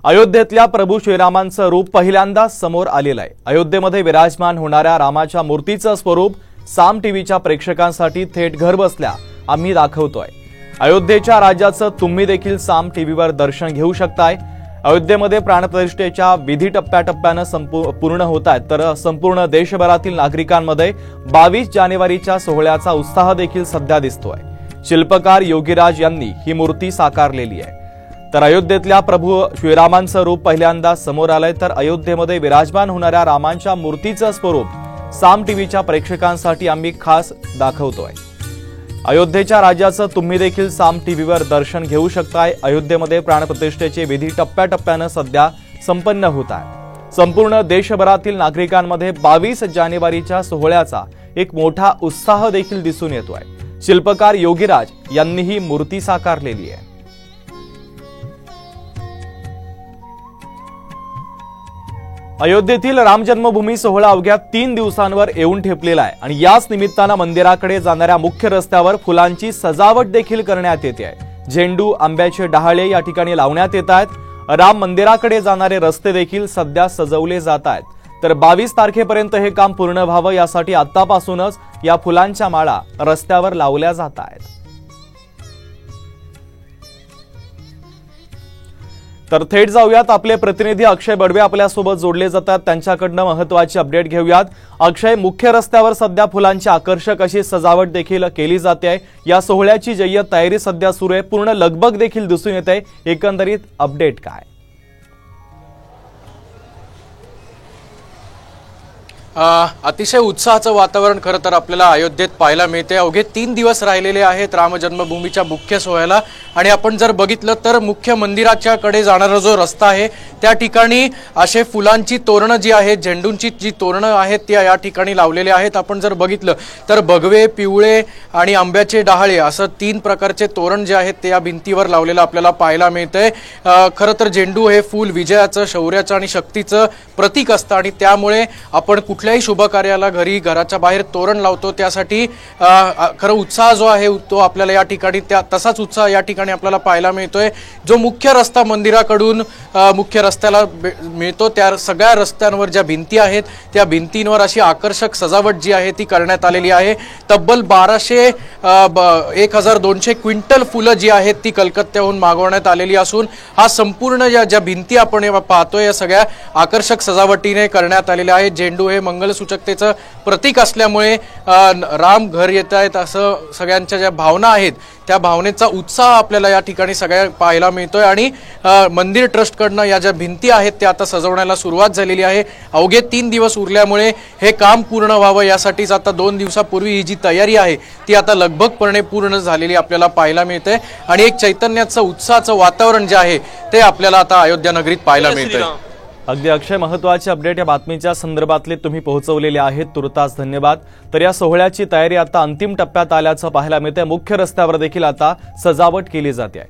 अयोध्येतल्या प्रभू श्रीरामांचं रूप पहिल्यांदा समोर आलेलं आहे। अयोध्येमध्ये विराजमान होणाऱ्या रामाच्या मूर्तीचं स्वरूप साम टीव्हीच्या प्रेक्षकांसाठी थेट घर बसल्या आम्ही दाखवतोय। अयोध्येच्या राजाचं तुम्ही देखील साम टीव्हीवर दर्शन घेऊ शकताय। अयोध्येमध्ये प्राणप्रतिष्ठेच्या विधी टप्प्याटप्प्याने पूर्ण होत आहेत, तर संपूर्ण देशभरातील नागरिकांमध्ये 22 जानेवारीच्या सोहळ्याचा उत्साह देखील सध्या दिसतोय। शिल्पकार योगीराज यांनी ही मूर्ती साकारलेली आहे। तर अयोध्येतल्या प्रभू श्रीरामांचं रूप पहिल्यांदा समोर आलंय, तर अयोध्येमध्ये विराजमान होणाऱ्या रामांच्या मूर्तीचं स्वरूप साम टीव्हीच्या प्रेक्षकांसाठी आम्ही खास दाखवतोय। अयोध्येच्या राजाचं तुम्ही देखील साम टीव्हीवर दर्शन घेऊ शकताय। अयोध्येमध्ये प्राणप्रतिष्ठेचे विधी टप्प्याटप्प्याने सध्या संपन्न होत आहेत। संपूर्ण देशभरातील नागरिकांमध्ये 22 जानेवारीच्या सोहळ्याचा एक मोठा उत्साह देखील दिसून येतोय। शिल्पकार योगीराज यांनी ही मूर्ती साकारलेली आहे। अयोध्येतील राम जन्मभूमी सोहळा अवघ्या 3 दिवसांवर येऊन ठेपलेला आहे आणि याच निमित्तानं मंदिराकडे जाणाऱ्या मुख्य रस्त्यावर फुलांची सजावट देखील करण्यात येते आहे। झेंडू, आंब्याचे डहाळे या ठिकाणी लावण्यात येत आहेत। राम मंदिराकडे जाणारे रस्ते देखील सध्या सजवले जात आहेत। तर 22 तारखेपर्यंत हे काम पूर्ण व्हावं यासाठी आतापासूनच या फुलांच्या माळा रस्त्यावर लावल्या जात आहेत। तर थेट जाऊयात, आपले प्रतिनिधी अक्षय बडवे आपल्यासोबत जोडले जातात, त्यांच्याकडनं महत्त्वाची अपडेट घेऊयात। अक्षय, मुख्य रस्त्यावर सध्या फुलांची आकर्षक अशी सजावट देखील केली जाते। या सोहळ्याची जय्यत तयारी सध्या सुरू आहे, पूर्ण लगबग देखील दिसून येते। एकंदरीत अपडेट काय? अतिशय उत्साहाचं वातावरण खरं तर आपल्याला अयोध्येत पाहायला मिळते। अवघे 3 दिवस राहिलेले आहेत राम जन्मभूमीच्या मुख्य सोहळ्याला आणि आपण जर बघितलं तर मुख्य मंदिराच्याकडे जाणारा जो रस्ता आहे त्या ठिकाणी असे फुलांची तोरणं जी आहेत, झेंडूंची जी तोरणं आहेत ती या ठिकाणी लावलेली आहेत। आपण जर बघितलं तर भगवे, पिवळे आणि आंब्याचे डहाळे असं 3 प्रकारचे तोरण जे आहेत ते या भिंतीवर लावलेलं आपल्याला पाहायला मिळतंय। खरं तर झेंडू हे फूल विजयाचं, शौर्याचं आणि शक्तीचं प्रतीक असतं आणि त्यामुळे आपण कुठल्याही शुभ कार्याला घराच्या बाहेर तोरण लावतो। त्यासाठी खरं उत्साह जो आहे तो आपल्याला या ठिकाणी तसाच उत्साह या ठिकाणी आपल्याला पाहायला मिळतोय। जो मुख्य रस्ता मंदिराकडून मुख्य रस्त्याला मिळतो त्या सगळ्या रस्त्यांवर ज्या भिंती आहेत त्या भिंतींवर अशी आकर्षक सजावट जी आहे ती करण्यात आलेली आहे। तब्बल 1200-1200 क्विंटल फुलं जी आहेत ती कलकत्त्याहून मागवण्यात आलेली असून हा संपूर्ण ज्या भिंती आपण पाहतोय या सगळ्या आकर्षक सजावटीने करण्यात आलेल्या आहेत। झेंडू हे मंगलसूचकतेचं प्रतीक असल्यामुळे राम घर येत आहेत असं सगळ्यांच्या ज्या भावना आहेत त्या भावनेचा उत्साह आपल्याला या ठिकाणी सगळ्या पाहायला मिळतोय आणि मंदिर ट्रस्टकडनं या ज्या भिंती आहेत त्या आता सजवण्याला सुरुवात झालेली आहे। अवघे 3 दिवस उरल्यामुळे हे काम पूर्ण व्हावं यासाठीच आता 2 दिवसापूर्वी ही जी तयारी आहे ती आता लगभगपणे पूर्ण झालेली आपल्याला पाहायला मिळते आणि एक चैतन्याचं, उत्साहाचं वातावरण जे आहे ते आपल्याला आता अयोध्या नगरीत पाहायला मिळतंय। अगदी अक्षय, महत्त्वाची अपडेट या बातमीच्या संदर्भातले तुम्ही पोहोचवलेले आहेत, तुर्तास धन्यवाद। तर या सोहळ्याची तयारी आता अंतिम टप्प्यात आल्याचं पाहायला मिळते। मुख्य रस्त्यावर देखील आता सजावट केली जाते आहे।